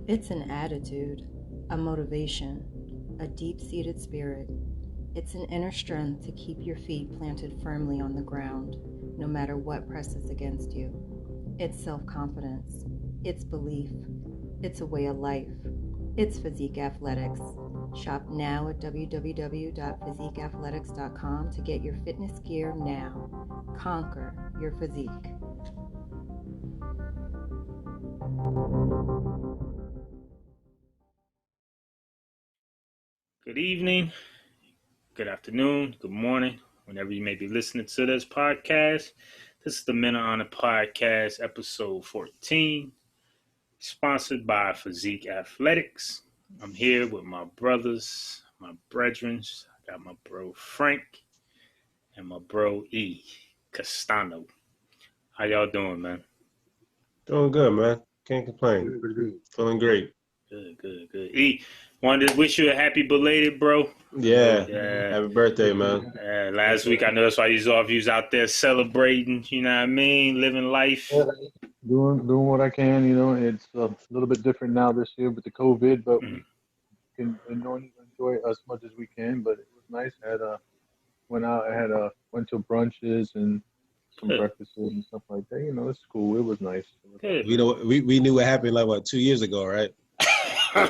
It's an attitude, a motivation, a deep-seated spirit. It's an inner strength to keep your feet planted firmly on the ground, no matter what presses against you. It's self-confidence. It's belief. It's a way of life. It's Fezek Athletics. Shop now at www.fezekeathletics.com to get your fitness gear now. Conquer your physique. Good evening, good afternoon, good morning, whenever you may be listening to this podcast. This is the Men on the Podcast, episode 14, sponsored by Fezek Athletics. I'm here with my brothers, my brethren. I got my bro Frank and my bro E. Castano. How y'all doing, man? Doing good, man. Can't complain. Feeling great. Good. E, wanted to wish you a happy belated, bro. Yeah. Happy birthday, man. Last week, I know that's why you was out there celebrating, you know what I mean? Living life. Doing what I can, you know. It's a little bit different now this year with the COVID, but we can enjoy as much as we can. But it was nice. Went to brunches and some breakfasts and stuff like that. You know, it's cool. It was nice. We knew what happened 2 years ago, right? I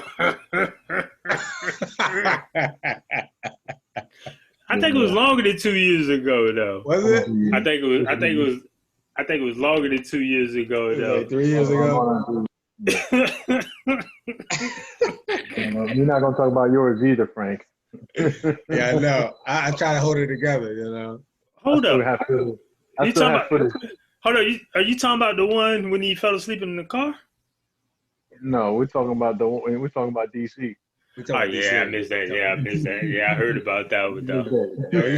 think it was longer than 2 years ago, though. Was it? I think it was longer than 2 years ago, though. Like 3 years ago. We're not gonna talk about yours either, Frank. Yeah, I know. I try to hold it together, you know. Hold up. I still have footage. Hold on. Are you talking about the one when he fell asleep in the car? No, we're talking about DC. Oh yeah, I missed that. Yeah, I missed that. Yeah, I heard about that one though. It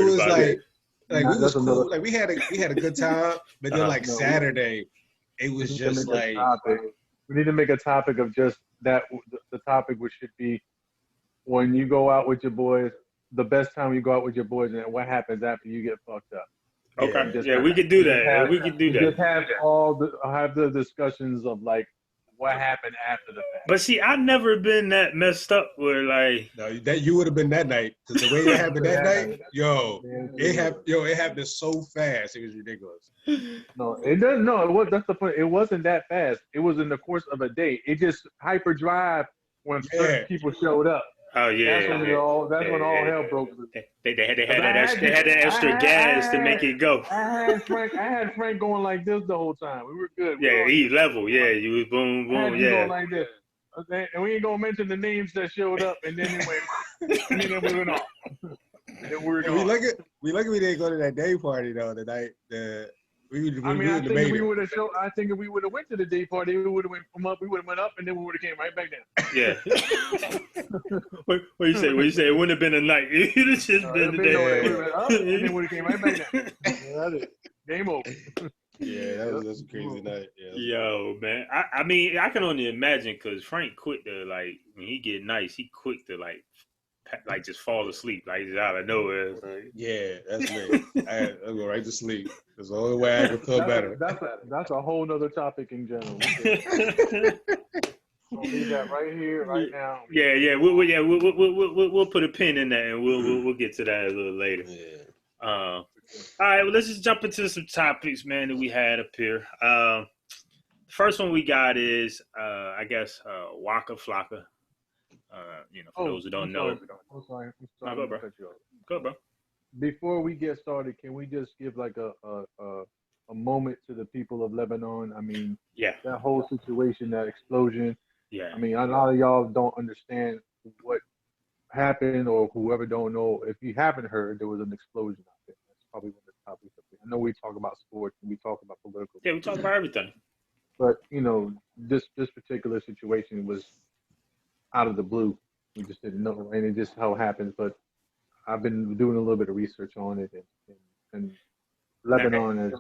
was like we was cool. Like we had a good time, but then Saturday, it was just like we need to make a topic of just that. The topic which should be when you go out with your boys, the best time you go out with your boys, and what happens after you get fucked up. Okay. Yeah, we could do that. We could do that. Just have the discussions of what happened after the fact. But see, I've never been that messed up where no, that you would have been that night because the way it happened that night, it happened so fast. It was ridiculous. No, it doesn't. No, that's the point. It wasn't that fast. It was in the course of a day. It just hyperdrive when certain people showed up. Oh yeah, that's when all hell broke loose. They had that extra gas to make it go. I had Frank going like this the whole time. We were good. He level. Yeah, you was boom. Going like this. Okay? And we ain't gonna mention the names that showed up, and then we went off. And then we were gone. We lucky we didn't go to that day party though. The night I think if we would have went to the day party, we would have went up, and then we would have came right back down. Yeah. What you say? What you say? It wouldn't have been a night. It would have just been the day. We would have up, and then would have came right back down. That's it. Game over. Yeah, that was a crazy night. Yeah, yo, man. I mean, I can only imagine because Frank quick to when he get nice, he quick to just fall asleep just out of nowhere. Yeah, that's me. I go right to sleep. That's the only way I can feel better. That's a whole nother topic in general. We'll leave that right here, right now. Yeah. We'll put a pin in that, and we'll get to that a little later. Yeah. All right. Well, let's just jump into some topics, man, that we had up here. The first one we got is, I guess, Waka Flocka. For those who don't know. I'm sorry. Go, bro. Before we get started, can we just give a moment to the people of Lebanon? I mean, that whole situation, that explosion. Yeah. I mean, a lot of y'all don't understand what happened, or whoever don't know. If you haven't heard, there was an explosion out there. That's probably one of the topics up there. I know we talk about sports and we talk about political. Yeah, we talk about everything. But this particular situation was out of the blue. We just didn't know, and it just how it happens. But I've been doing a little bit of research on it, and Lebanon is.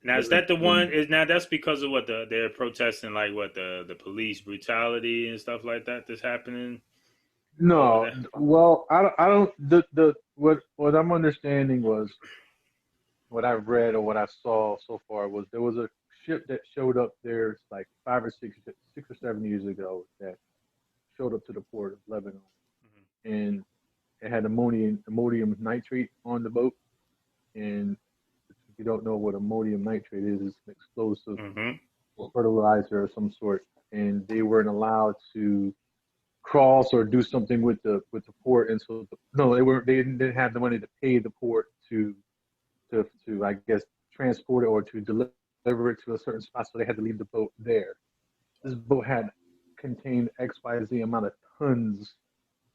Now is that the one? That's because of what they're protesting, the police brutality and stuff like that that's happening. No, well, I don't. What I'm understanding was, what I've read or what I saw so far was there was a ship that showed up there like 6 or 7 years ago that showed up to the port of Lebanon, and it had ammonium nitrate on the boat. And if you don't know what ammonium nitrate is, it's an explosive or fertilizer of some sort. And they weren't allowed to cross or do something with the port, and so they didn't have the money to pay the port to I guess transport it or to deliver it to a certain spot, so they had to leave the boat there. This boat had contained XYZ amount of tons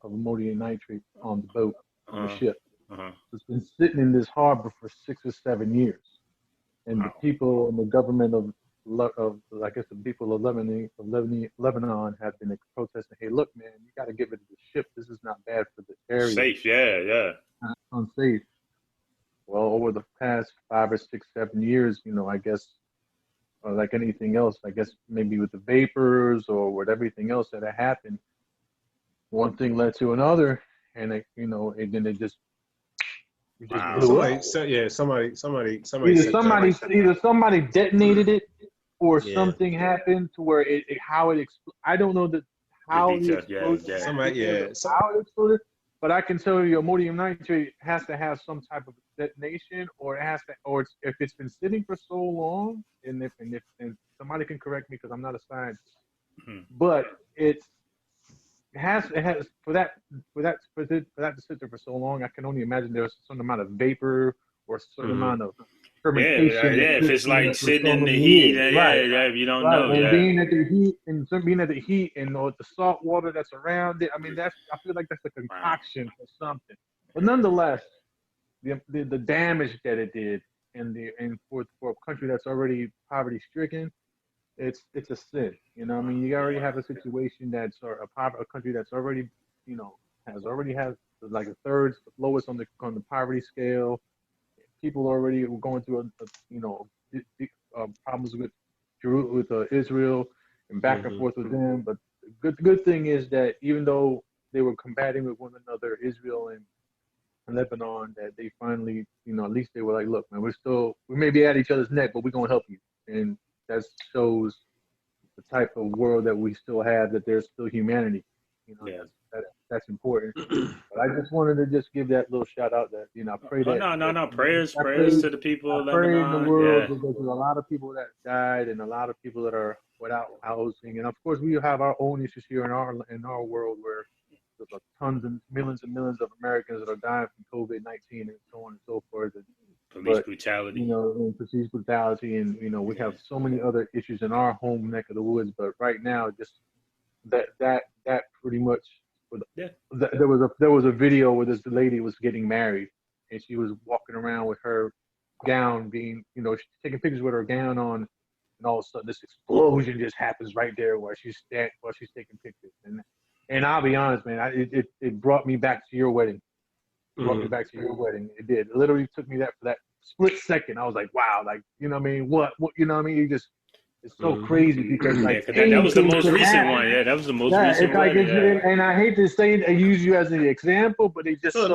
of ammonium nitrate on the boat, on the ship. It's been sitting in this harbor for 6 or 7 years, and the people in the government of I guess the people of Lebanon have been protesting. Hey, look, man, you got to get rid of the ship. This is not bad for the area. Safe, yeah. Unsafe. Well, over the past 5 or 6, 7 years, I guess, like anything else, I guess maybe with the vapors or with everything else that had happened, one thing led to another, and and then it just. Somebody. Either somebody detonated it, or something happened to where I don't know how it exploded. How it exploded, but I can tell you, ammonium nitrate has to have some type of detonation, or if it's been sitting for so long, and if somebody can correct me because I'm not a scientist, but it has for that to sit there for so long. I can only imagine there's some amount of vapor or a certain amount of fermentation. If it's like sitting in the heat, you don't know. And being at the heat and the salt water that's around it. I mean, I feel like that's a concoction or something. But nonetheless, the damage that it did, and for a country that's already poverty stricken, it's a sin. You already have a situation that's a country that's already has like a third lowest on the poverty scale. People already were going through problems with Israel and back and forth with them. But the good thing is that even though they were combating with one another, Israel and Lebanon, that they finally, at least they were like, look, man, we may be at each other's neck, but we're gonna help you. And that shows the type of world that we still have, that there's still humanity. That's important. But I just wanted to just give that little shout out that, I pray that. Prayers to the people of Lebanon. Pray in the world, yeah. Because there's a lot of people that died and a lot of people that are without housing. And of course, we have our own issues here in our world where there's tons and millions of Americans that are dying from COVID-19 and so on and so forth. Police brutality. And police brutality, and we have so many other issues in our home neck of the woods. But right now, just that pretty much. There was a video where this lady was getting married, and she was walking around with her gown being, she's taking pictures with her gown on, and all of a sudden this explosion just happens right there while she's taking pictures. And I'll be honest, man, it brought me back to your wedding. It brought me back to your wedding. It did. It literally took me for that split second. I was like, wow, like, what, it's so crazy because that was the most recent one. Yeah, that was the most recent one. And I hate to say I use you as an example, but it just took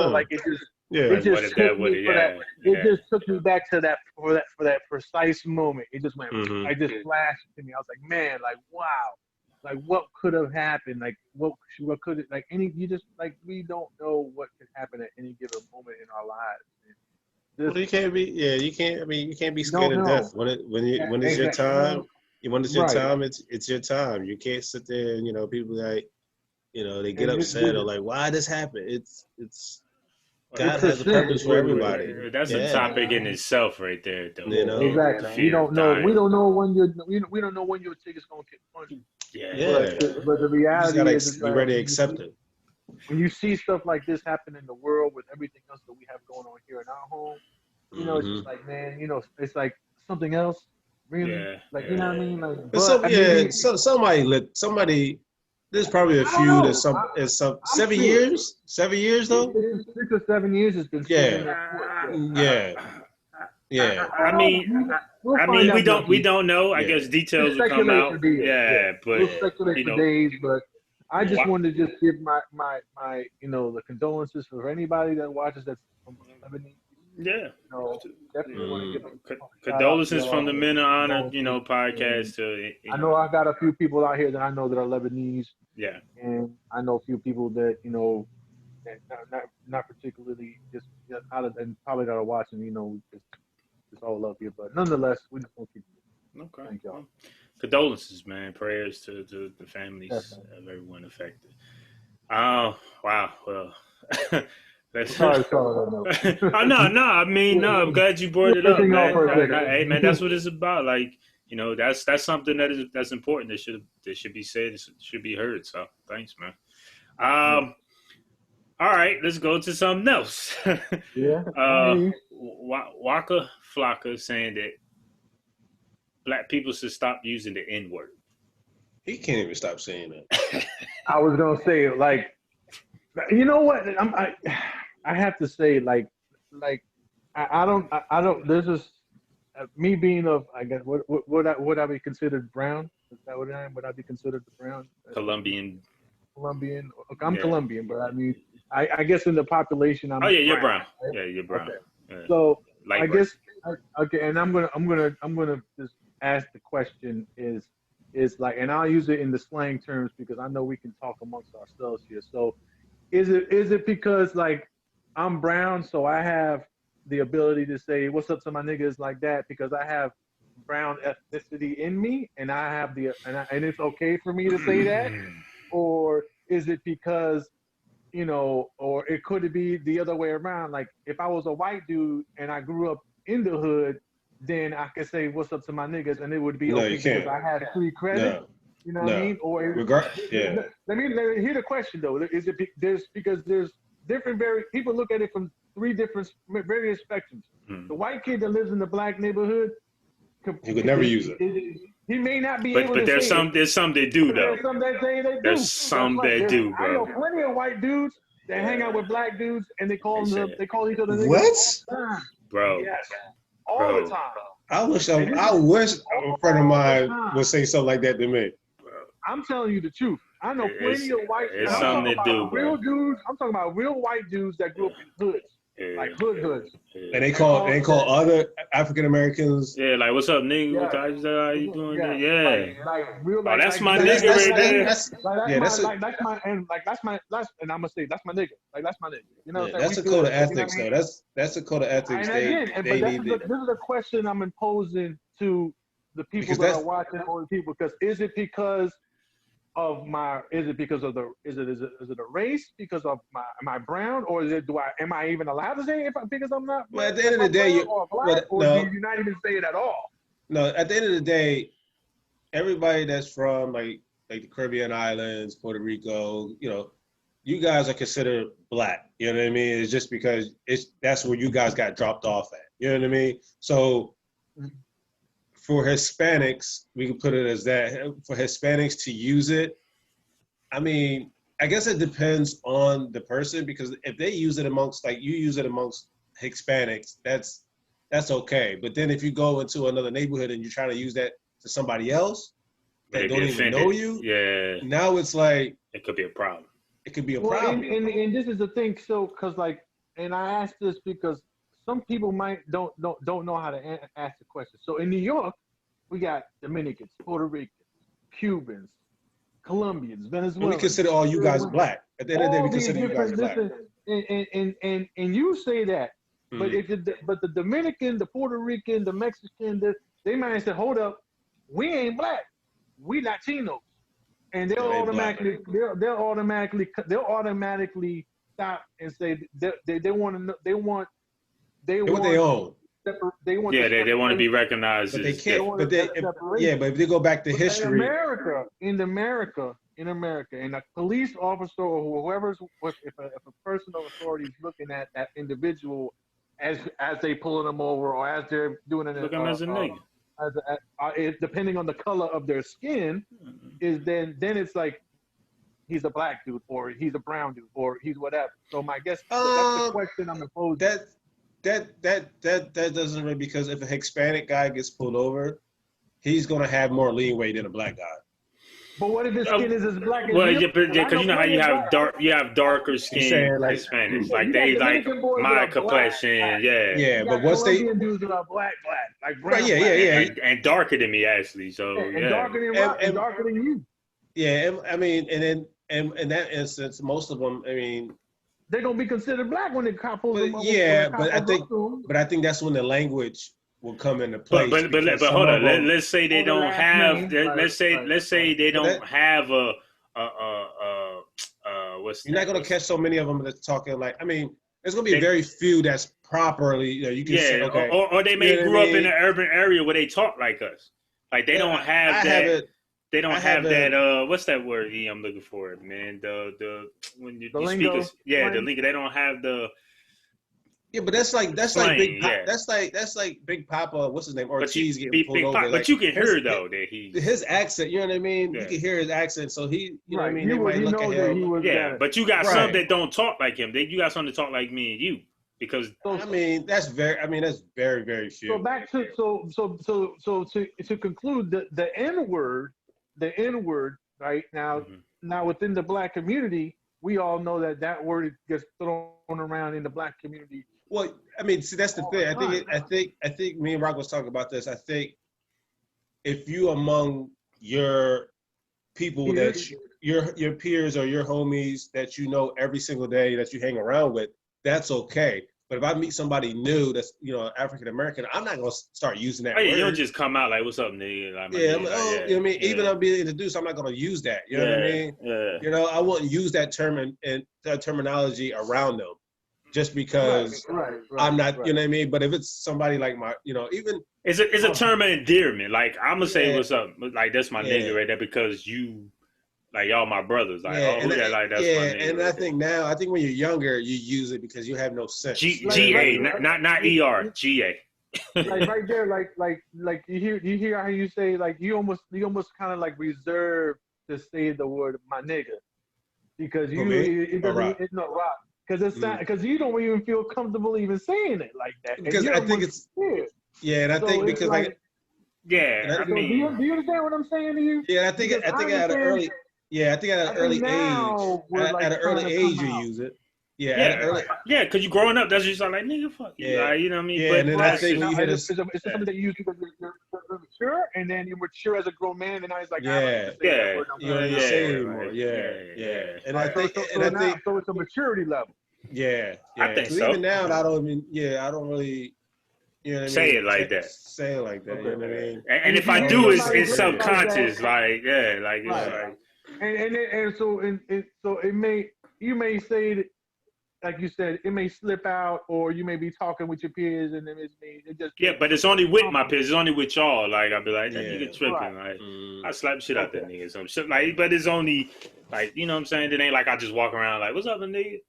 me back to that for that precise moment. It just went. I just flashed to me. I was like, man, like wow, like what could have happened? Like what could it like any? You just like we don't know what could happen at any given moment in our lives. You can't be. Yeah, you can't. I mean, you can't be scared of death when it's your time. When it's your time, it's your time. You can't sit there and people like, they get upset or like, why this happened? It's God has a purpose for everybody. That's a topic in itself, right there. Though. Exactly. We don't know when your ticket's gonna get punched. But the reality is, be ready to accept it. When you see stuff like this happen in the world with everything else that we have going on here in our home, it's just like, man, it's like something else. Really? Like, you know what I mean? Like, somebody, there's probably a few that some 7 years? 7 years though? 6 or 7 years has been Yeah. I mean, we don't know. I guess details will come out. But we'll speculate for days, but I just wanted to just give my the condolences for anybody that watches that's from Lebanon. Yeah. Definitely want to give condolences from the Men of Honor, podcast. I know I got a few people out here that I know that are Lebanese. Yeah. And I know a few people that, that not particularly just out of, and probably that are watching, just all love here. But nonetheless, we just want to keep it. Okay. Thank y'all. Condolences, man. Prayers to the families of everyone affected. Oh, wow. Well, sorry, no. I mean, no. I'm glad you brought it up, man. Hey, man, that's what it's about. Like, that's something that's important. That should be said. It should be heard. So, thanks, man. All right, let's go to something else. Yeah. Waka Flocka saying that Black people should stop using the N-word. He can't even stop saying that. I was gonna say, like, you know what? I have to say, like, I don't. There's just me being of, I guess, would I be considered brown? Is that what I am? Would I be considered brown? Colombian. I'm Colombian, but I mean, I guess in the population, I'm. Oh yeah, you're brown. Right? Yeah, you're brown. Okay. Yeah. So Light I brown. guess okay, and I'm gonna just ask the question is like, and I'll use it in the slang terms because I know we can talk amongst ourselves here. So is it because, like, I'm brown, so I have the ability to say what's up to my niggas like that because I have brown ethnicity in me, and I have and it's okay for me to say that, or is it because, or it could be the other way around? Like, if I was a white dude and I grew up in the hood, then I could say what's up to my niggas, and it would be okay because I have free credit. No. You know what I mean? Or yeah. Let me hear the question though. Is it because there's different people look at it from three different various spectrums. The white kid that lives in the black neighborhood, he could never use it. He may not be able to. But there's some that do though. There's some that say they do. There's some that do, bro. I know plenty of white dudes that hang out with black dudes and they call each other niggas what? all the time. Bro. Yes. All the time. I wish a friend of mine would say something like that to me. I'm telling you the truth. I know plenty of white dudes. It's something to do, real bro. dudes. I'm talking about real white dudes that grew up in hoods. Like hoods. And they call other African Americans. Yeah, like, what's up, nigga? Yeah. How you doing? Like real. Oh, that's my nigga right there. That's and I'm gonna say that's my nigga. Like, that's my nigga. You know what I'm saying? That's a code of ethics, though. That's a code of ethics. This is a question I'm imposing to the people that are watching, or the people, because is it because of is it a race because of am I brown, or is it am I even allowed to say it because I'm not? Well, at the end of the day, do you not even say it at all? No, at the end of the day, everybody that's from like the Caribbean islands, Puerto Rico, you guys are considered black. You know what I mean? It's just because that's where you guys got dropped off at. You know what I mean? So for Hispanics, we can put it as that. For Hispanics to use it, I mean, I guess it depends on the person, because if they use it amongst, like you use it amongst Hispanics, that's okay. But then if you go into another neighborhood and you try to use that to somebody else that don't even know you, now it's like it could be a problem. It could be a problem. And this is the thing, so because and I ask this because some people don't know how to ask the question. So in New York, we got Dominicans, Puerto Ricans, Cubans, Colombians, Venezuelans. And we consider all you guys black. At the end of the day, we consider you guys black. And you say that, but but the Dominican, the Puerto Rican, the Mexican, they might say, hold up, we ain't black, we Latinos, and they'll automatically stop and say they want to know, they want they own. They want to be recognized. But they can't. But if they go back to history, in America, and a police officer or whoever's, if a person of authority is looking at that individual as they pulling them over, or as they're doing it, look at him as a nigga. Depending on the color of their skin, is then it's like he's a black dude, or he's a brown dude, or he's whatever. So my guess that's the question I'm imposing. That doesn't really, because if a Hispanic guy gets pulled over, he's gonna have more leeway than a black guy. But what if his skin is as black as well, you? because you know how you have darker skin like Hispanics, like they like my complexion, but once Colombian dudes that are black, like brown, right, yeah, and darker than me actually, so and darker than Rock, and darker than you. Yeah, I mean, and then in that instance, most of them, I mean, they're gonna be considered black when they couple them. Yeah, but I think that's when the language will come into place. But hold on. Let's say they don't have. Let's say they don't have a what's. You're not gonna catch so many of them that's talking like. I mean, there's gonna be very few that's properly. You can say okay. Or they may grew up in an urban area where they talk like us. Like they don't have that. They don't have that. What's that word? I'm looking for it, man. The when you speak, the lingo. They don't have the. Yeah, but that's like Big Papa. That's like Big Papa. What's his name? Ortiz getting pulled over. But you can hear though that his accent. You know what I mean? You can hear his accent. So you know what I mean? They might look at him. But you got some that don't talk like him. You got some that talk like me and you. Because that's very very few. So back to to conclude the N word right now. Mm-hmm. Now within the black community, we all know that word gets thrown around in the black community. Well, I mean, see, that's the thing. I think me and Rock was talking about this. I think if you among your people that your peers or your homies that you know every single day that you hang around with, that's okay. But if I meet somebody new that's African American, I'm not gonna start using that. Oh, yeah, you don't just come out like, "What's up, nigga?" Like, you know what I mean? Even I'm being introduced, I'm not gonna use that. You know what I mean? Yeah. I wouldn't use that term and that terminology around them, just because I'm not. You know what I mean? But if it's somebody like my, even it's a term of endearment. Like I'm gonna say, "What's up?" Like that's my nigga right there because you. Like y'all, my brothers. Like, that's my nigga. And I think when you're younger, you use it because you have no sense. GA, not ER, GA. Like right there, like you hear how you say like you almost kind of like reserve to say the word my nigga because it's not rock because it's because you don't even feel comfortable even saying it like that. Because I think it's and I think because I mean, do you understand what I'm saying to you? Yeah, I think at an early. Yeah, I think at an early age, you use it. Because you're growing up, that's just like nigga, fuck you. You know what I mean? Yeah, but and then I think it's something that you use because you're mature, and then you're mature as a grown man, and now it's like, you don't say anymore. And I think so it's a maturity level. Yeah. I think so. Even now, I don't really. You know what I mean? Say it like that. Say it like that. You know what I mean? And if I do, it's subconscious. Like it's like. And so you may say that, like you said, it may slip out, or you may be talking with your peers, and then it just but it's only with my peers. It's only with y'all. Like I'll be like, that nigga tripping. Like I slap shit out that nigga. Some shit like, but it's only like you know what I'm saying. It ain't like I just walk around like, what's up, nigga?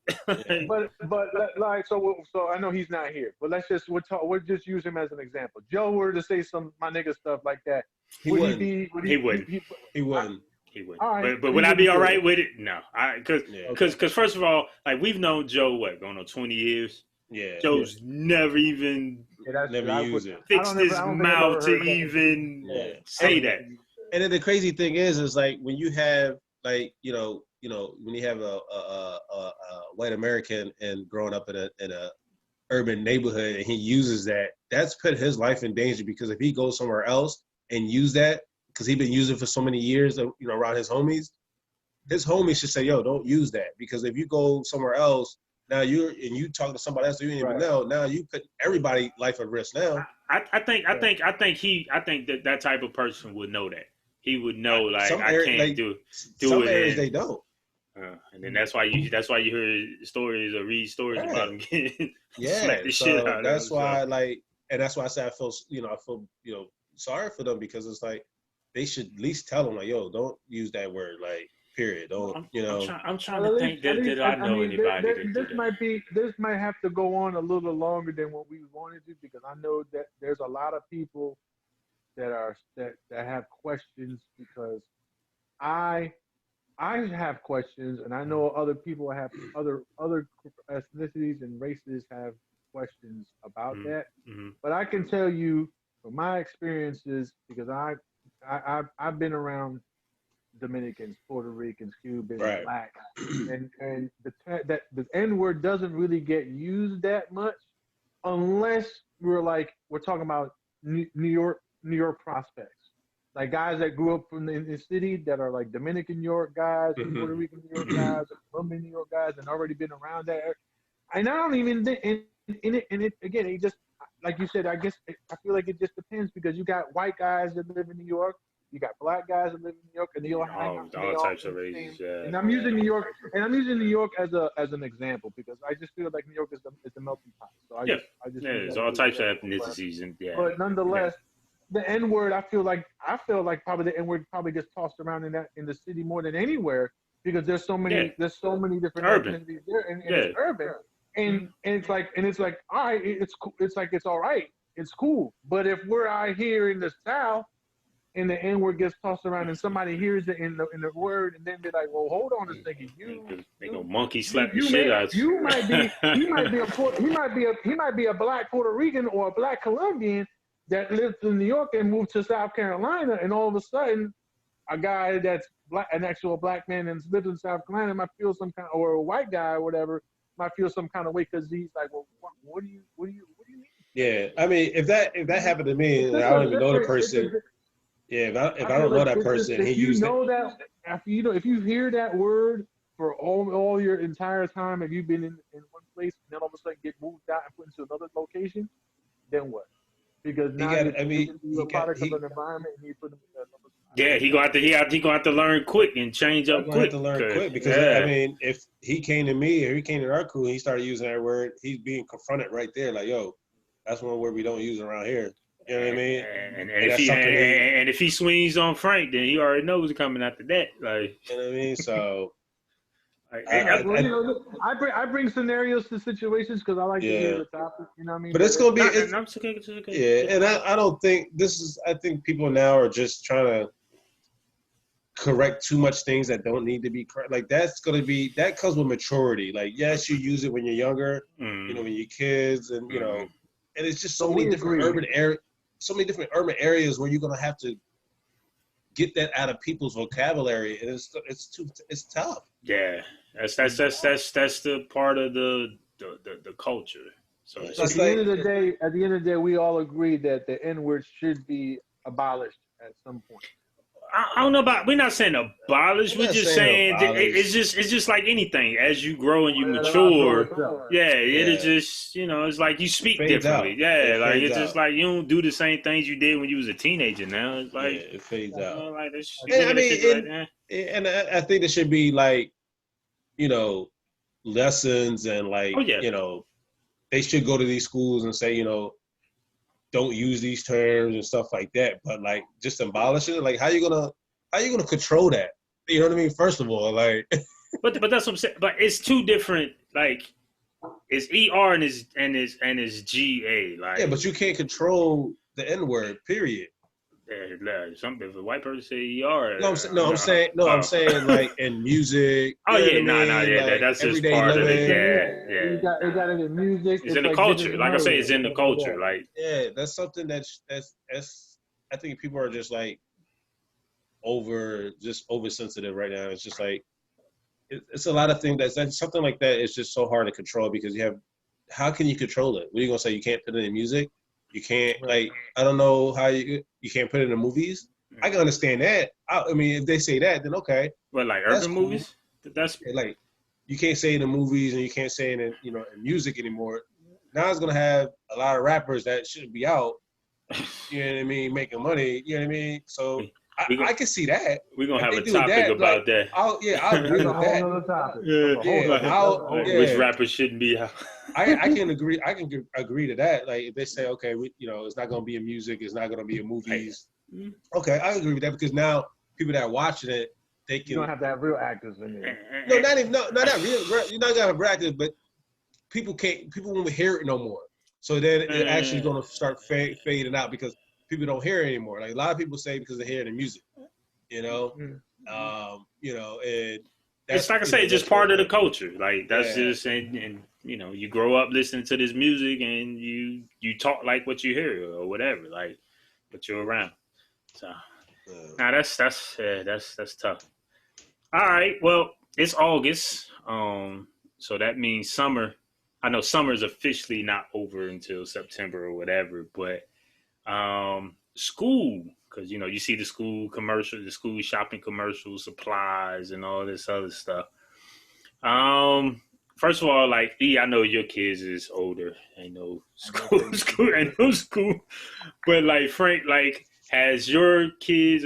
but like so I know he's not here, but we'll just use him as an example. Joe were to say some my nigga stuff like that. He wouldn't. He wouldn't. Right. But would I be all right with it? No, because first of all, like we've known Joe going on 20 years. Yeah, Joe's never even fixed his mouth to even say that. And then the crazy thing is like when you have like when you have a white American and growing up in a urban neighborhood and he uses that's put his life in danger because if he goes somewhere else and use that. Because he's been using it for so many years, around his homies should say, "Yo, don't use that." Because if you go somewhere else, now you talk to somebody else you didn't even know. Now you put everybody's life at risk. Now, I think that type of person would know that. He would know like I can't do some it. Areas they don't. And then that's why you hear stories or read stories about him getting smacked the shit out of him. That's why and that's why I say I feel sorry for them because it's like. They should at least tell them like, "Yo, don't use that word." Like, period. Don't I'm trying to think that I know anybody. This might have to go on a little longer than what we wanted to because I know that there's a lot of people that have questions because I have questions and I know other people have other ethnicities and races have questions about that. Mm-hmm. But I can tell you from my experiences because I've been around Dominicans, Puerto Ricans, Cubans, Right. Black, and the N word doesn't really get used that much unless we're talking about New York prospects, like guys that grew up in the city that are like Dominican New York guys, Puerto Rican New York guys, Colombian New York guys, and already been around that area. And I don't even think it just, like you said, I feel like it just depends, because you got white guys that live in New York, you got black guys that live in New York, and they all hang out. All types of races, yeah. And I'm using New York, as an example, because I just feel like New York is the melting pot. So I just there's all types of ethnicities, and But nonetheless, the N word, I feel like probably the N word probably gets tossed around in the city more than anywhere, because there's so many different ethnicities there, and it's urban. And it's like all right, it's all right, it's cool. But if we're out here in the South and the N word gets tossed around and somebody hears it in the word, and then they're like, well, hold on a second, they go monkey slap the shit out you. He might be a black Puerto Rican or a black Colombian that lives in New York and moved to South Carolina, and all of a sudden a guy that's black, an actual black man and lives in South Carolina, might feel some kind, or a white guy or whatever, might feel some kind of way, because he's like, well, what do you mean? Yeah, I mean, if that happened to me, and I don't even know the person. Yeah, if I don't know that person, and he used it. If you hear that word for all your entire time, if you've been in one place and then all of a sudden get moved out and put into another location, then what? Because now you're a product of an environment, and you put them in another. Yeah, he gonna have to learn quick and change up quick. Because I mean, if he came to me or he came to our crew and he started using that word, he's being confronted right there, like, yo, that's one word we don't use around here. You know what I mean? And if he swings on Frank, then he already knows what's coming after that. Like, you know what I mean? So I bring scenarios to situations because I like to hear the topic. You know what I mean? But it's gonna be okay. And I don't think I think people now are just trying to correct too much things that don't need to be correct. Like that comes with maturity. Like, yes, you use it when you're younger, you know, when you're kids, and you know, and it's just so many different urban areas where you're gonna have to get that out of people's vocabulary, and it's tough. Yeah, that's the part of the culture. So at the end of the day, we all agree that the N-word should be abolished at some point. I don't know about. We're not saying abolish. We're just saying it's just like anything. As you grow and you mature, it is just, you know, it's like you speak differently. It's just like you don't do the same things you did when you was a teenager. Now it's like it fades out. Like this, and I think there should be like, you know, lessons and like you know, they should go to these schools and say, you know, don't use these terms and stuff like that, but like just abolish it. Like how you gonna control that? You know what I mean? First of all, like, but that's what I'm saying. But it's two different. Like, it's ER and it's GA. Like, yeah, but you can't control the N word. Period. Something if a white person say ER. I'm saying like in music. That's just part of it. You got it in music. It's in the culture. Like I say, it's in the culture. Like, that's something that's I think people are just like oversensitive right now. It's just like it's a lot of things that's something like that is just so hard to control, because how can you control it? What are you gonna say? You can't put it in music? You can't, like, I don't know how you can't put it in movies. I can understand that. I mean, if they say that, then okay. But like urban movies, that's like you can't say it in movies and you can't say it in, you know, in music anymore. Now it's gonna have a lot of rappers that shouldn't be out. You know what I mean? Making money. You know what I mean? So I can see that. We're gonna have a topic about that. I'll agree with that. Which rappers shouldn't be out. I can agree. I can agree to that. Like if they say, okay, it's not gonna be in music, it's not gonna be in movies. Okay, I agree with that, because now people that are watching it, they can. You don't have to have real actors in there. No, not real. You're not gonna have real actors, but people won't hear it no more. So then it's actually gonna start fading out, because people don't hear it anymore. Like a lot of people say because they hear it in music, you know, you know, and it's like I say, it's just part of the culture. Like that's just and you know, you grow up listening to this music and you talk like what you hear or whatever, like what you're around. So Now that's tough. All right, well, it's August, so that means summer. I know summer is officially not over until September or whatever, but school, because you see the school commercial, the school shopping commercials, supplies, and all this other stuff. First of all, like I know your kids is older, ain't no school, but like Frank, like has your kids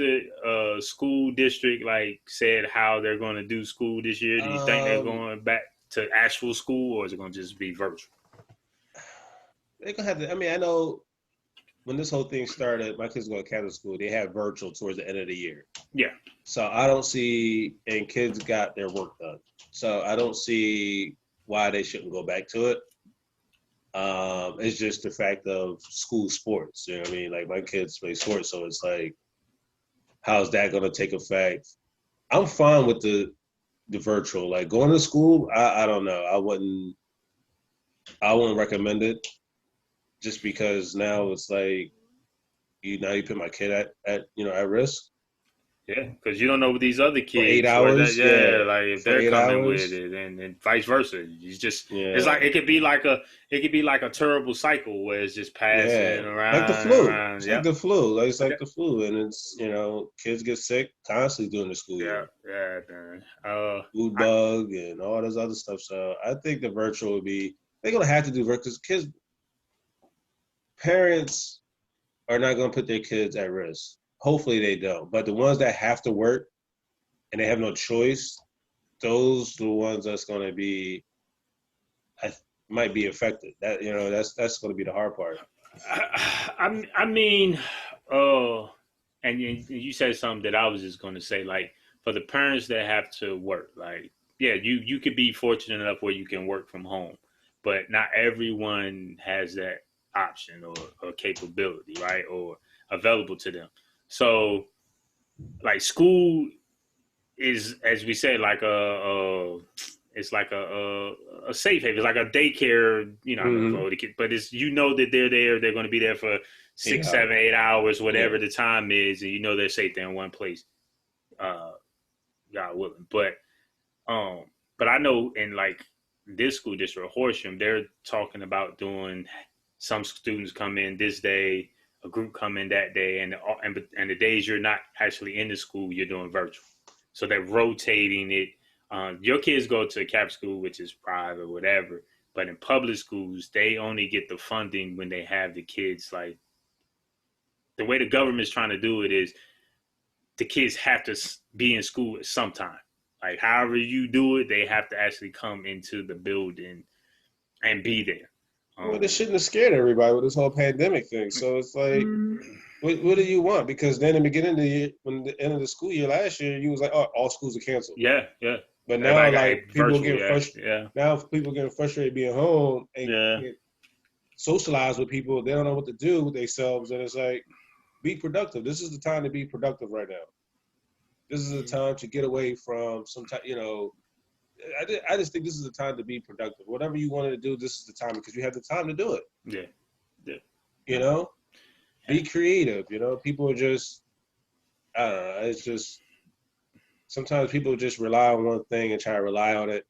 school district like said how they're going to do school this year? Do you think they're going back to actual school, or is it going to just be virtual? They're gonna have to. I mean, I know when this whole thing started, my kids go to Catholic school. They had virtual towards the end of the year. Yeah. So I don't see, and kids got their work done. So I don't see why they shouldn't go back to it. It's just the fact of school sports. You know what I mean? Like my kids play sports, so it's like, how's that going to take effect? I'm fine with the virtual. Like going to school, I don't know. I wouldn't recommend it, just because now it's like you put my kid at risk. Yeah, because you don't know what these other kids. For 8 hours, like if they're coming hours. with it, and vice versa. It's like it could be like a terrible cycle where it's just passing around, like the flu. Around. It's like the flu. Like, it's like the flu, and it's kids get sick constantly during the school year. Food bug and all this other stuff. So I think the virtual would be. They're gonna have to do virtual because parents are not gonna put their kids at risk. Hopefully they don't. But the ones that have to work and they have no choice, those are the ones that's going to be might be affected. That that's going to be the hard part. I mean, and you said something that I was just going to say. Like for the parents that have to work, like you could be fortunate enough where you can work from home, but not everyone has that option or capability, right, or available to them. So, like school is, as we said, like it's like a safe haven. It's like a daycare, for the kids. But it's that they're there. They're going to be there for 6, 7, 8 hours, whatever the time is, and they're safe there in one place. God willing. But I know in like this school district, Horsham, they're talking about doing. Some students come in this day. A group come in that day, and the days you're not actually in the school, you're doing virtual. So they're rotating it. Your kids go to a Catholic school, which is private or whatever, but in public schools, they only get the funding when they have the kids. Like the way the government's trying to do it is the kids have to be in school at some time. Like however you do it, they have to actually come into the building and be there. Well, they shouldn't have scared everybody with this whole pandemic thing. So it's like, what do you want? Because then in the beginning of the year, when the end of the school year last year, you was like, oh, all schools are canceled. Yeah. But now, like people getting frustrated. Yeah. Now people getting frustrated being home and can't socialize with people. They don't know what to do with themselves, and it's like, be productive. This is the time to be productive right now. This is the time to get away from some type, I just think this is the time to be productive. Whatever you wanted to do, this is the time because you have the time to do it. Yeah. Be creative. People are just, I don't know. It's just sometimes people just rely on one thing and try to rely on it,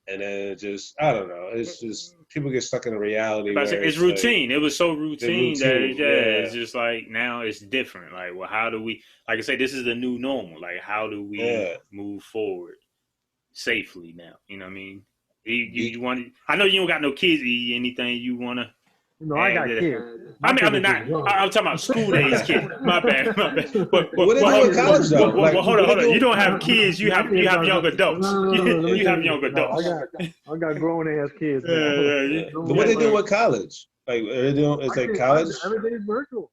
and then it just, I don't know. It's just people get stuck in a reality. It's routine. Like, it was so routine that it's just like now it's different. Like, well, how do we? Like I say, this is the new normal. Like, how do we move forward? Safely now, you know what I mean? You want? I know you don't got no kids. Anything you want to? I got kids. I'm talking about school days kids. My bad. What are they doing in college though? Hold on. You don't have kids. You have young adults. You have young adults. I got grown ass kids. What they doing with college? Like are they doing? It's like college. Everything's virtual.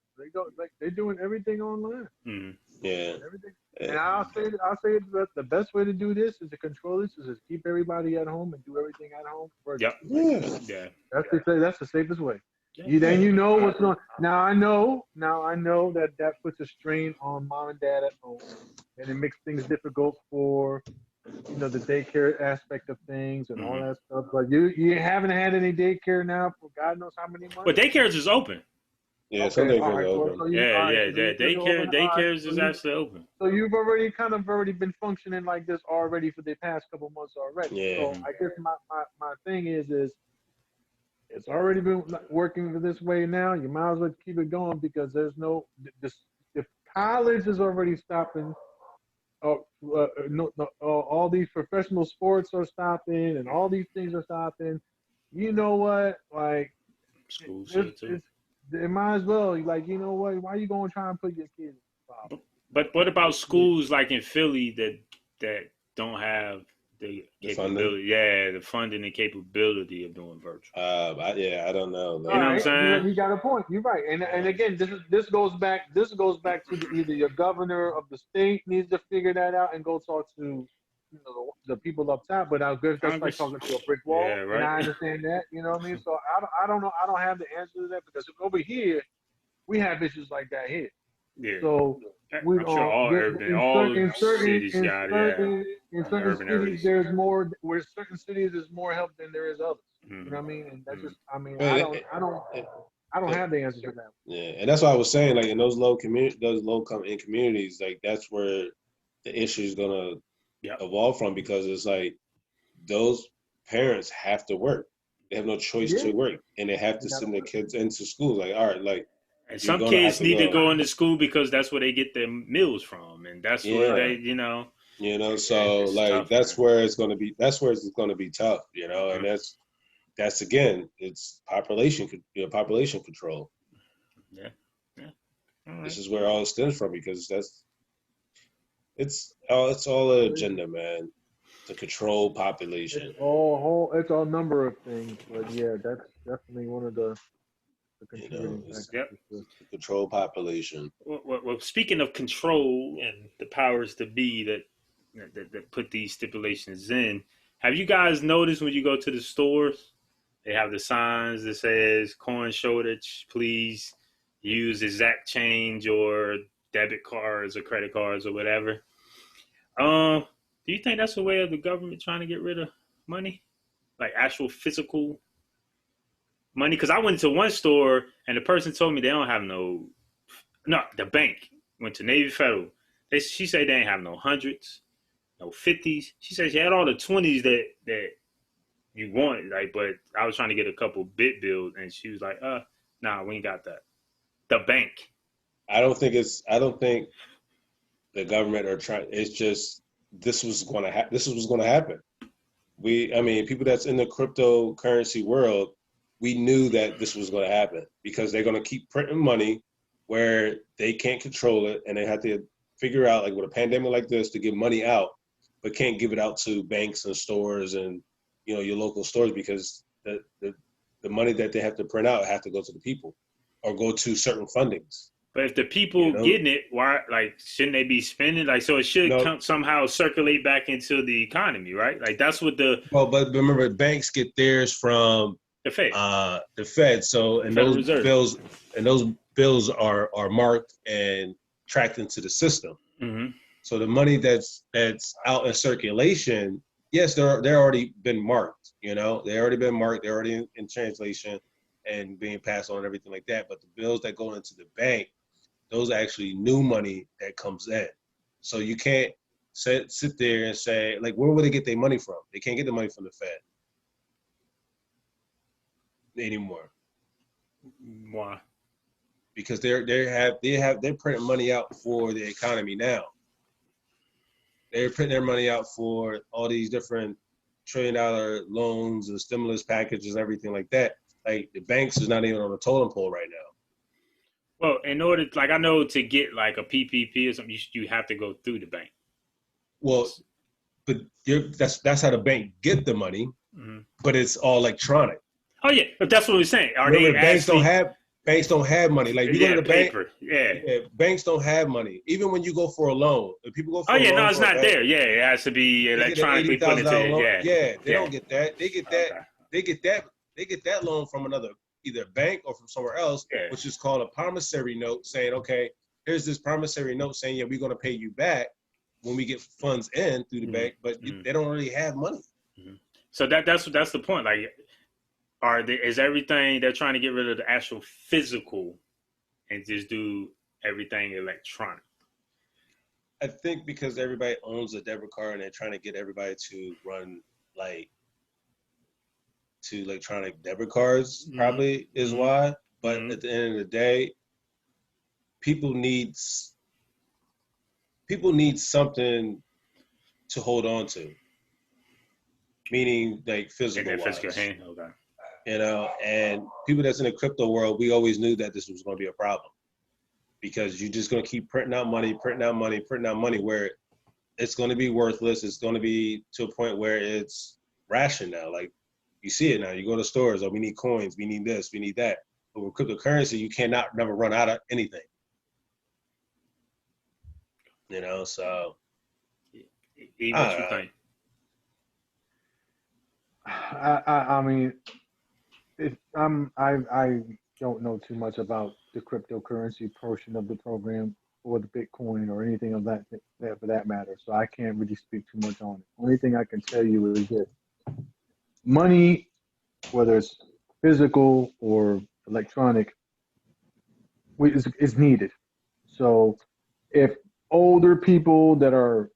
They're doing everything online. Mm-hmm. Yeah. Everything. And I'll say that the best way to do this is to control this is just keep everybody at home and do everything at home. Yep. Yeah. That's the safest way. Then you know what's going on. Now I know that puts a strain on mom and dad at home, and it makes things difficult for the daycare aspect of things and all that stuff. But you haven't had any daycare now for God knows how many months. But daycares is open. Yeah, some Okay, daycares all are right. open. So Daycares is actually open. So you've already been functioning like this already for the past couple months already. Yeah. So I guess my thing is it's already been working this way now. You might as well keep it going because there's no the college is already stopping. All these professional sports are stopping, and all these things are stopping. You know what? Like, School shit too. they might as well. Like, you know what? Why are you going to try and put your kids in the problem? But what about schools like in Philly that don't have the capability? The funding and capability of doing virtual. I don't know. You know what I'm saying? You got a point. You're right. And again, this goes back to either your governor of the state needs to figure that out and go talk to the people up top. But I guess that's like talking to a brick wall. Yeah, right. And I understand that. You know what I mean? So I don't know. I don't have the answer to that because over here we have issues like that here. Yeah. So I'm sure all cities got it. In certain cities, there's more. Where certain cities is more help than there is others. You know what I mean? And that's just. I mean, I don't have the answer to that. Yeah, and that's why I was saying, like in those low income communities, like that's where the issue is gonna evolve from because it's like those parents have to work. They have no choice to work, and they have to send their kids into school. Like, all right, like. And some kids need to go into school because that's where they get their meals from, and that's where they, so like that's where it's going to be. That's where it's going to be tough, and that's again, it's population control. Yeah. Right. This is where all it stems from because it's all an agenda, man, to control population. It's a number of things, but yeah, that's definitely one of the. Control population. Well, speaking of control and the powers to be that put these stipulations in, have you guys noticed when you go to the stores, they have the signs that says coin shortage, please use exact change or debit cards or credit cards or whatever. Do you think that's a way of the government trying to get rid of money, like actual physical money? Because I went to one store and the person told me they don't have the bank went to Navy Federal. She said they didn't have no hundreds, no 50s. She said she had all the 20s that you wanted, like, but I was trying to get a couple bit bills and she was like, nah, we ain't got that. The bank. I don't think the government are trying. It's just this was going to happen. People that's in the cryptocurrency world. We knew that this was going to happen because they're going to keep printing money where they can't control it, and they have to figure out, like with a pandemic like this, to give money out, but can't give it out to banks and stores and your local stores because the money that they have to print out have to go to the people or go to certain fundings. But if the people getting it, why? Like, shouldn't they be spending? Like, so it should somehow circulate back into the economy, right? Like, that's what but remember, banks get theirs from. The Fed. The Fed. So and those bills are marked and tracked into the system. Mm-hmm. So the money that's out in circulation, yes, they're already been marked. They already been marked. They're already in translation and being passed on and everything like that. But the bills that go into the bank, those are actually new money that comes in. So you can't sit there and say, like, where would they get their money from? They can't get the money from the Fed anymore. Why? Because they're printing money out for the economy now. They're printing their money out for all these different $1 trillion loans and stimulus packages, everything like that. Like the banks is not even on the totem pole right now. Well, in order, like I know to get like a PPP or something, you have to go through the bank. Well, but that's how the bank get the money, but it's all electronic. Oh yeah, but that's what we're saying. Banks don't have money. Like you go to the paper. bank, banks don't have money. Even when you go for a loan, if people go for a loan, it's not there. Yeah, it has to be electronically put into it. They don't get that. They get that. They get that loan from another either bank or from somewhere else, which is called a promissory note, saying, okay, here's this promissory note saying, yeah, we're going to pay you back when we get funds in through the bank, but they don't really have money. So that's the point. Like, is everything they're trying to get rid of the actual physical and just do everything electronic? I think because everybody owns a debit card and they're trying to get everybody to run to electronic debit cards probably is why. But at the end of the day, people need something to hold on to. Meaning like physical wise. Physical hand, okay. You know, and people that's in the crypto world, we always knew that this was going to be a problem. Because you're just going to keep printing out money, where it's going to be worthless. It's going to be to a point where it's ration now. Like, you see it now. You go to stores, we need coins, we need this, we need that. But with cryptocurrency, you cannot never run out of anything. You know, so. Even what you think? I mean, I don't know too much about the cryptocurrency portion of the program or the Bitcoin or anything of that for that matter. So I can't really speak too much on it. Only thing I can tell you is that money, whether it's physical or electronic, is needed. So if older people that are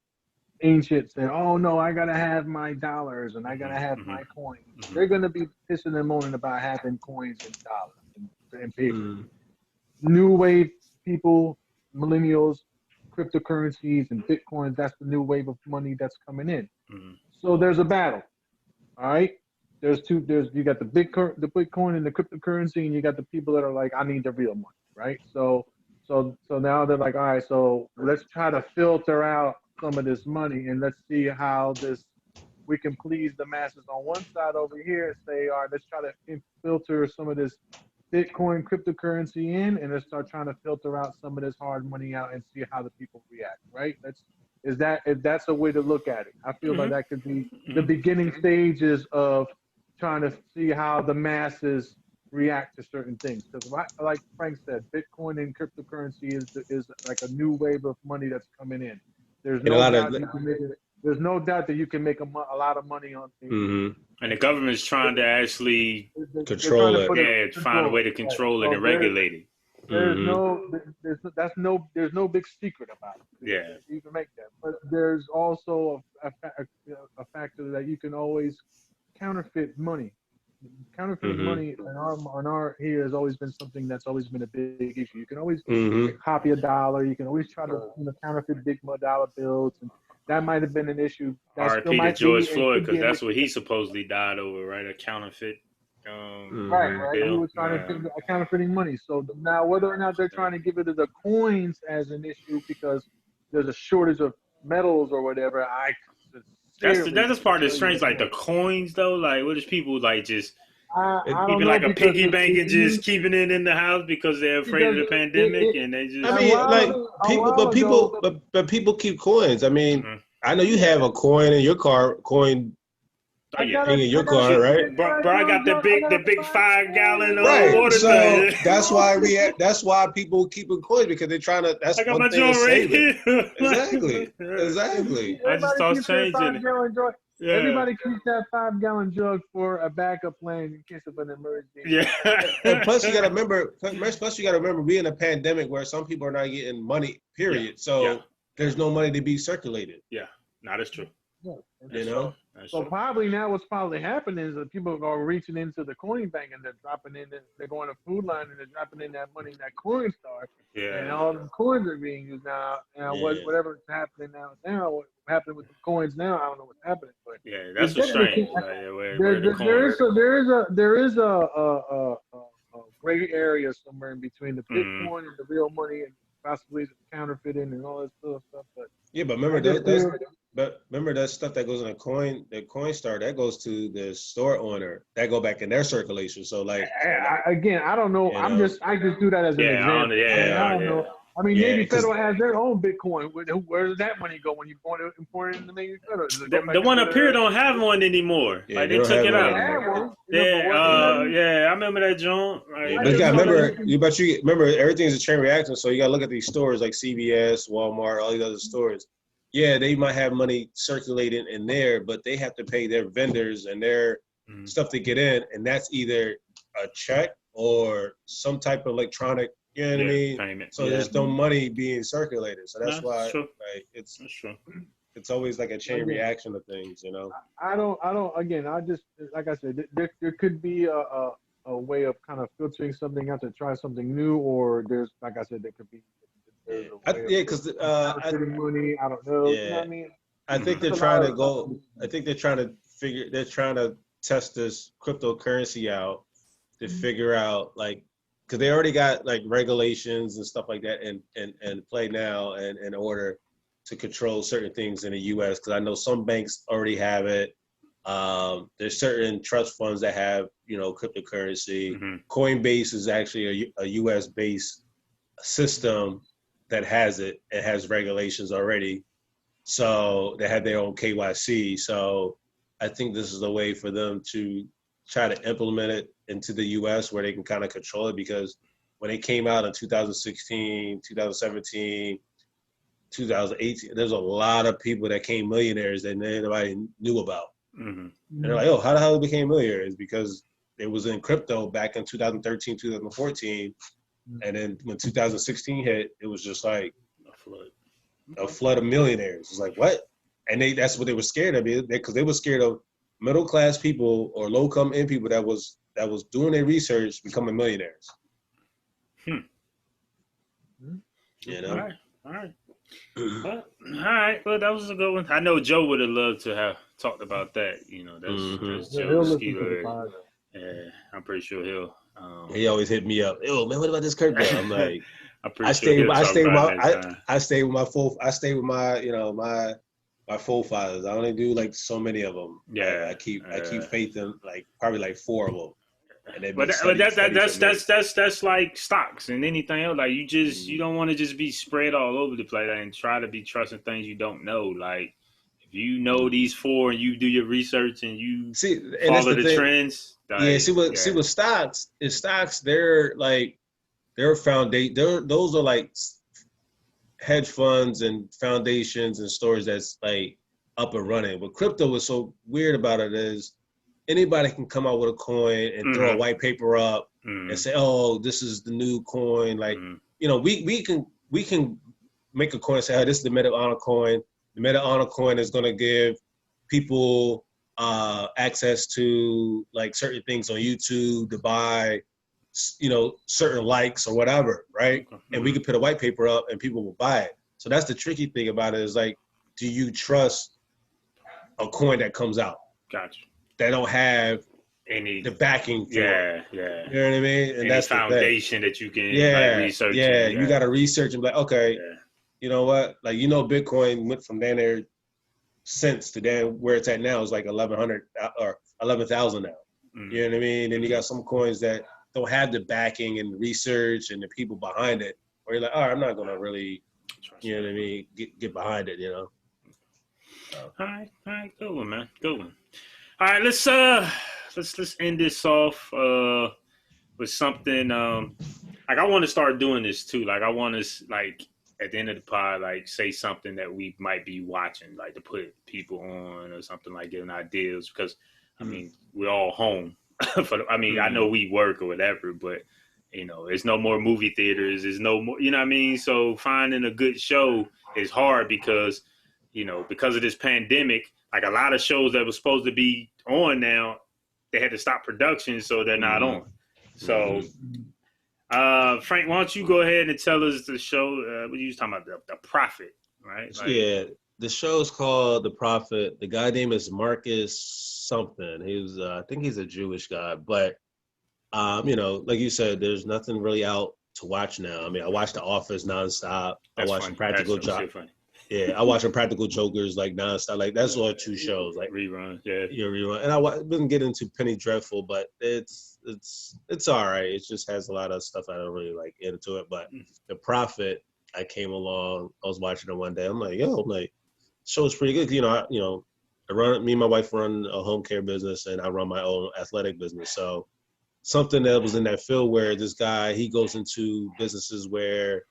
ancient say, oh no, I gotta have my dollars and I gotta have my coins, they're gonna be pissing and moaning about having coins and dollars and paper. New wave people, millennials, cryptocurrencies and Bitcoin, that's the new wave of money that's coming in. So there's a battle. All right. You got the Bitcoin and the cryptocurrency, and you got the people that are like, I need the real money, right? So now they're like, all right, so let's try to filter out some of this money and let's see how we can please the masses on one side over here and say, all right, let's try to filter some of this Bitcoin cryptocurrency in, and let's start trying to filter out some of this hard money out and see how the people react, right? If that's a way to look at it. I feel like that could be the beginning stages of trying to see how the masses react to certain things. Because like Frank said, Bitcoin and cryptocurrency is like a new wave of money that's coming in. There's no doubt that you can make a lot of money on things. And the government's trying to actually control it. Yeah, find a way to control it and regulate it. There's no big secret about it. Yeah, you can make that, but there's also a factor that you can always counterfeit money. Counterfeiting money on our here has always been something that's always been a big issue. You can always copy a dollar. You can always try to counterfeit big dollar bills, and that might have been an issue. R.I.P. to George Floyd, because that's what he supposedly died over, right? A counterfeit. Right. He was trying to counterfeiting money. So now, whether or not they're trying to give it to the coins as an issue because there's a shortage of metals or whatever, that's part that's strange. Like the coins, though. Like, what is people like just keeping like a piggy bank and just keeping it in the house because they're afraid of the pandemic and they just. I mean, people keep coins. I mean, I know you have a coin in your car. In your car, right? Bro, I got the big 5-gallon water so thing. That's why people keep a coin, because they're trying to. That's I got one my thing to right save it. Exactly. I just start changing it. Yeah. Everybody keeps that 5-gallon jug for a backup plan in case of an emergency. Yeah. And plus, you got to remember, we in a pandemic where some people are not getting money. Period. Yeah. So there's no money to be circulated. Yeah. No, that's true. Yeah. You know. So probably now what's probably happening is that people are reaching into the coin bank and they're dropping in, they're going to Food Line and they're dropping in that money in that coin star. Yeah. And all the coins are being used now. And whatever's happening now, what happened with the coins now, I don't know what's happening. But yeah, that's what's strange. There is a gray area somewhere in between the Bitcoin and the real money and possibly the counterfeiting and all that stuff. But yeah, but remember that stuff that goes in the coin star, that goes to the store owner, that go back in their circulation. So like, I don't know. I just do that as an example. I don't know. I mean, Navy Federal has their own Bitcoin. Where does that money go when you import it in the Navy Federal? The one up here don't have one anymore. Yeah, like they took it out. I remember that, John. Right. But you remember everything's a chain reaction. So you got to look at these stores like CVS, Walmart, all these other stores. Yeah, they might have money circulating in there, but they have to pay their vendors and their stuff to get in, and that's either a check or some type of electronic You know what I mean? Payment. So there's no money being circulated. So that's why like that's true. It's always like a chain reaction of things, you know. I don't. Again, I just like I said, there could be a way of kind of filtering something out to try something new, or there's like I said, there could be. Because money. I don't know. Yeah. You know what I mean? I think they're trying to go. I think they're trying to figure. They're trying to test this cryptocurrency out to figure out like. Because they already got like regulations and stuff like that and play now and in order to control certain things in the U.S. Because I know some banks already have it. There's certain trust funds that have, cryptocurrency. Mm-hmm. Coinbase is actually a U.S. based system that has it. It has regulations already. So they have their own KYC. So I think this is a way for them to try to implement it into the U.S. where they can kind of control it, because when it came out in 2016, 2017, 2018, there's a lot of people that became millionaires that nobody knew about. Mm-hmm. And they're like, oh, how the hell they became millionaires? Because it was in crypto back in 2013, 2014. And then when 2016 hit, it was just like a flood of millionaires. It's like, what? And that's what they were scared of, because they were scared of middle-class people or low-income people that was doing their research becoming millionaires. You know? All right. Well, that was a good one. I know Joe would have loved to have talked about that. That's Joe's skill. Yeah, I'm pretty sure he'll. He always hit me up. Yo, man, what about this crypto? I'm like, I stay with my my full files. I only do like so many of them. Yeah, I keep faith in like probably like 4 of them. But that's like stocks and anything else. Like you don't want to just be spread all over the place and try to be trusting things you don't know. Like if you know these 4 and you do your research and you follow the trends. Like, see what stocks is stocks. They're like those are like hedge funds and foundations and stores that's like up and running. But crypto was so weird about it is anybody can come out with a coin and throw a white paper up and say, oh, this is the new coin. Like, we can make a coin and say, oh, this is the Meta Honor coin. The Meta Honor coin is going to give people access to like certain things on YouTube to buy, certain likes or whatever, right? And we could put a white paper up and people will buy it. So that's the tricky thing about it is like, do you trust a coin that comes out? Gotcha. That don't have the backing for it. Yeah. You know what I mean? And that's foundation that you can research. Yeah, you got to research and be like, okay, you know what? Like, Bitcoin went from down there cents to down where it's at now is like 1,100 or 11,000 now. You know what I mean? And you got some coins that don't have the backing and the research and the people behind it, where you're like, all right, I'm not going to really, you know what I mean, get behind it, So. All right, good one, man. Good one. All right, let's end this off with something like I want to start doing this too. Like I want to like at the end of the pod, like say something that we might be watching, like to put people on or something, like getting ideas, because I mean we're all home. I know we work or whatever, but there's no more movie theaters. There's no more, what I mean? So finding a good show is hard because of this pandemic. Like a lot of shows that were supposed to be on now, they had to stop production, so they're not on. So, Frank, why don't you go ahead and tell us the show? What you was talking about, the Prophet, right? The show's called The Prophet. The guy name is Marcus something. He was, I think he's a Jewish guy, but like you said, there's nothing really out to watch now. I mean, I watched The Office nonstop. I watched Practical Jokers. Yeah, I watch Practical Jokers like nonstop. Like that's all 2 shows, like rerun. Yeah, rerun. And I didn't get into Penny Dreadful, but it's all right. It just has a lot of stuff I don't really like into it. But The Prophet, I came along. I was watching it one day. I'm like, show's pretty good. Me and my wife run a home care business, and I run my own athletic business. So something that was in that field where this guy, he goes into businesses where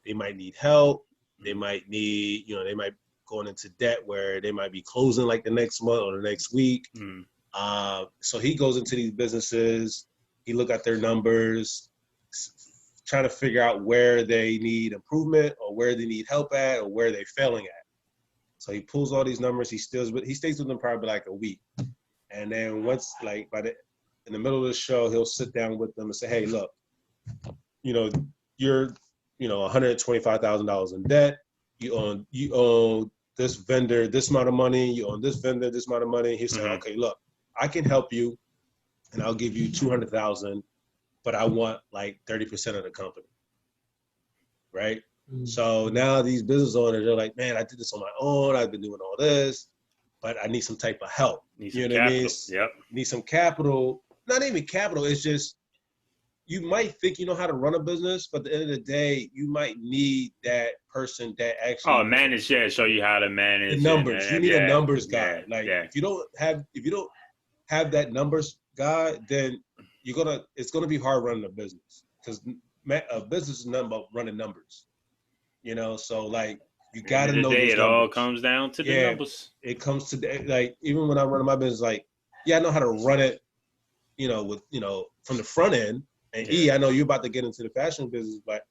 they might need help. They might need, they might going into debt where they might be closing like the next month or the next week. So he goes into these businesses, he look at their numbers, trying to figure out where they need improvement or where they need help at or where they're failing at. So he pulls all these numbers. He stays with them probably like a week. And then once, like in the middle of the show, he'll sit down with them and say, hey, look, you're, $125,000 in debt. You owe this vendor this amount of money. You owe this vendor this amount of money. He said, okay, look, I can help you and I'll give you $200,000, but I want like 30% of the company. Right? Mm-hmm. So now these business owners are like, man, I did this on my own. I've been doing all this, but I need some type of help. You know what I mean? Yep. Need some capital. Not even capital. It's just, you might think you know how to run a business, but at the end of the day, you might need that person that actually show you how to manage the numbers. You need a numbers guy. If you don't have that numbers guy, then it's gonna be hard running a business, because a business is nothing but running numbers. So like you gotta know. It all comes down to the numbers. It comes to like, even when I'm running my business, like, I know how to run it, from the front end. And I know you're about to get into the fashion business, but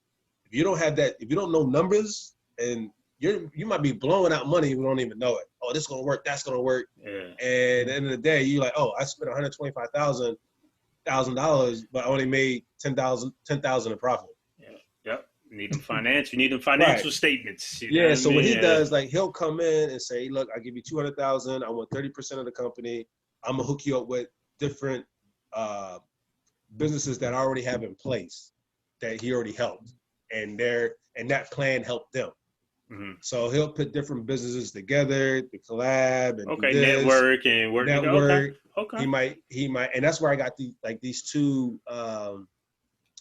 if you don't have that, if you don't know numbers, and you might be blowing out money, you don't even know it. Oh, this is gonna work, that's gonna work. Yeah. And at the end of the day, you're like, oh, I spent $125,000, but I only made $10,000 in profit. Yeah. Yep. You need them financial statements. So what he does, like, he'll come in and say, look, I give you $200,000. I want 30% of the company. I'm gonna hook you up with different businesses that I already have in place that he already helped, and that plan helped them. Mm-hmm. So he'll put different businesses together to collab and network and work. Okay. He might, and that's where I got these two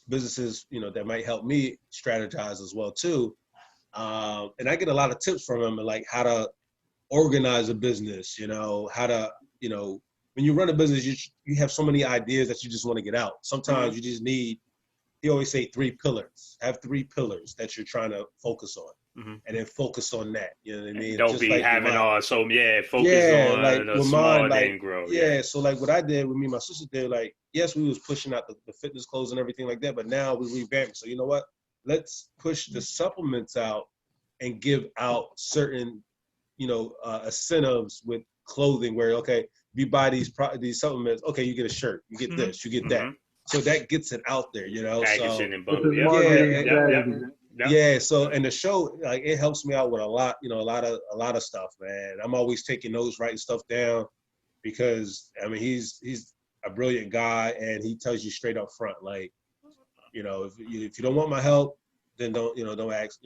businesses, that might help me strategize as well too. And I get a lot of tips from him, like how to organize a business, how to, when you run a business, you have so many ideas that you just want to get out. Sometimes you just need, he always say 3 pillars. Have 3 pillars that you're trying to focus on, and then focus on that. You know what I mean? Don't just be like having all so focus on like the small then grow. Yeah, so like what I did with me and my sister did, like, yes, we was pushing out the fitness clothes and everything like that, but now we revamped. So you know what? Let's push the supplements out and give out certain, incentives with clothing where, okay, if you buy these supplements, okay, you get a shirt, you get this, you get that. So that gets it out there, Packaging and bundle. So, and the show, like, it helps me out with a lot of stuff, man. I'm always taking notes, writing stuff down, because he's a brilliant guy, and he tells you straight up front, like, if you don't want my help, then don't ask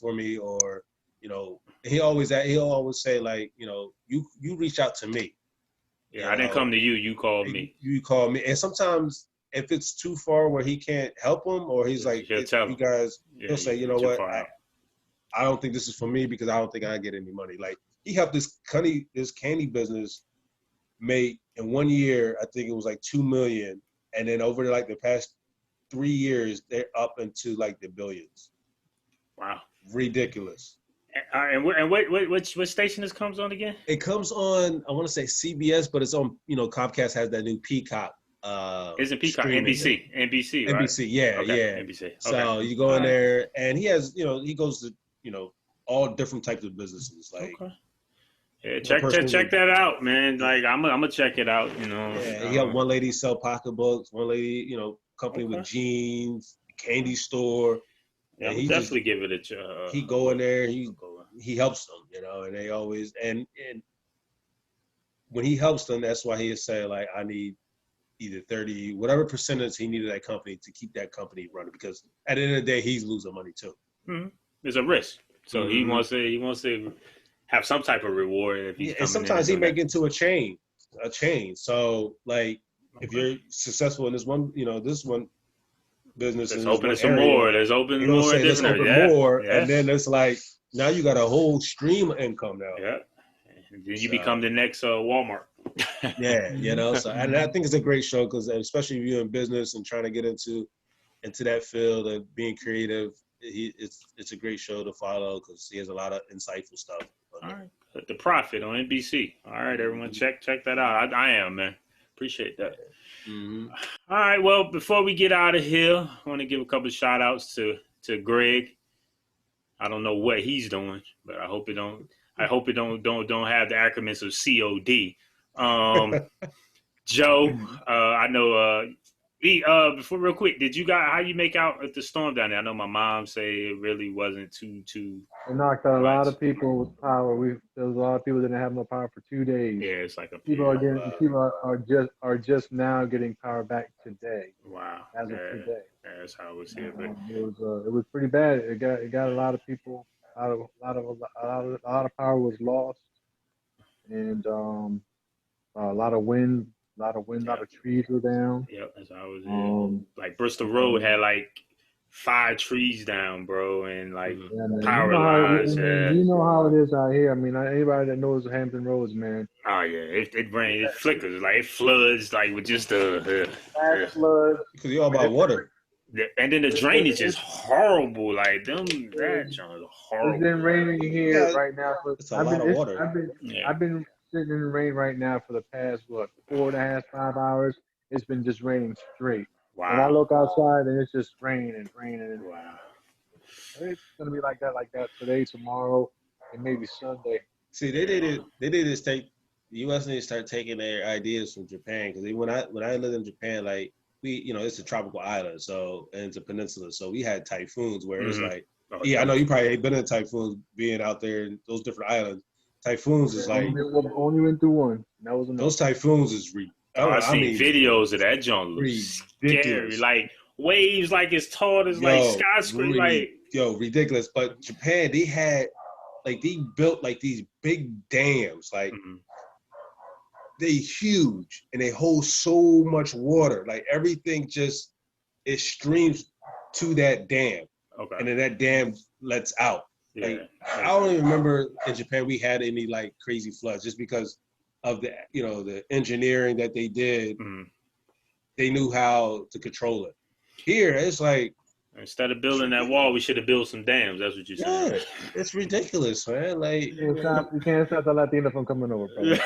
for me, or he'll always say, like, you reach out to me. I didn't come to you. You called me. You called me. And sometimes if it's too far where he can't help him, or he's like, he'll say, you know what? I don't think this is for me, because I don't think I get any money. Like, he helped this candy business make, in 1 year, I think it was like $2 million. And then over like the past 3 years, they're up into like the billions. Wow. Ridiculous. And what station this comes on again? It comes on, I want to say CBS, but it's on, Comcast has that new Peacock. Isn't Peacock NBC, right? NBC, yeah. NBC. Okay. So you go in there, and he has, he goes to, all different types of businesses. Like, yeah, check that out, man. Like, I'm gonna check it out. Yeah, he helped one lady sell pocketbooks, one lady, company with jeans, candy store. Yeah, he definitely give it a try. He go in there, he helps them, and they always, and when he helps them, that's why he say, like, I need either 30, whatever percentage he needed that company to keep that company running, because at the end of the day, he's losing money too. Mm-hmm. There's a risk, so he wants to have some type of reward if he's and sometimes he may get into a chain. So, like, if you're successful in this one, this one business, let's open some more. Let's open more. Let's open more, and then it's like, now you got a whole stream of income now. Yeah, and then you become the next Walmart. So, and I think it's a great show, because especially if you're in business and trying to get into that field of being creative, it's a great show to follow, because he has a lot of insightful stuff. All right, The Profit on NBC. All right, everyone, check that out. I am, man. Appreciate that. Mm-hmm. All right. Well, before we get out of here, I want to give a couple of shout outs to Greg. I don't know what he's doing, but I hope it don't have the acronyms of COD. Joe, I know. Before real quick, how you make out at the storm down there? I know my mom say it really wasn't too. It knocked out a much. lot of people with power. There was a lot of people that didn't have no power for 2 days. Yeah, it's like people are just now getting power back today. Wow. As of today. That's how it was here. But it was pretty bad. It got a lot of people. A lot of power was lost, and a lot of wind. A lot of trees were down. Yep, that's how it was. Like Bristol Road had like 5 trees down, bro, and like power lines. You know how it is out here. I mean, anybody that knows Hampton Roads, man. Oh yeah, it rains, it flickers, like it floods, like with just floods. Because you're all about water. And then the drainage is horrible. Like that joint is horrible. It's been raining here right now. It's a lot of water. I've been sitting in the rain right now for the past 4.5, 5 hours. It's been just raining straight. Wow. And I look outside and it's just raining. Wow. It's gonna be like that today, tomorrow, and maybe Sunday. See, they did this. The U.S. need to start taking their ideas from Japan, because when I lived in Japan, like it's a tropical island, and it's a peninsula, so we had typhoons where it's like, I know you probably ain't been in typhoons, being out there in those different islands. Typhoons is like only went through one. That was enough. Those typhoons is I've seen videos of that joint. Ridiculous. Scary. Like waves, like as tall as like skyscraper. Ridiculous. But Japan, they built like these big dams, like they huge, and they hold so much water. Like everything it streams to that dam, and then that dam lets out. Yeah. Like, I don't even remember in Japan we had any like crazy floods, just because of the the engineering that they did. They knew how to control it. Here it's like, instead of building that wall, we should have built some dams. That's what you're saying. Yeah, it's ridiculous, man. Like you can't stop the Latino from coming over, bro. You're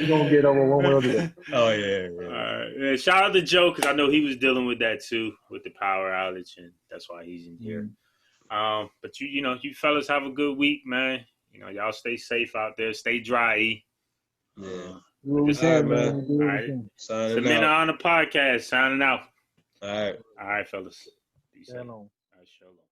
gonna get over one way or the other. Oh yeah. All right. Yeah, shout out to Joe, because I know he was dealing with that too, with the power outage, and that's why he's in here. But you fellas have a good week, man. Y'all stay safe out there. Stay dry. Yeah. All right. It's the Men on the Podcast signing out. All right. All right, fellas. Peace out. Shalom. All right, shalom.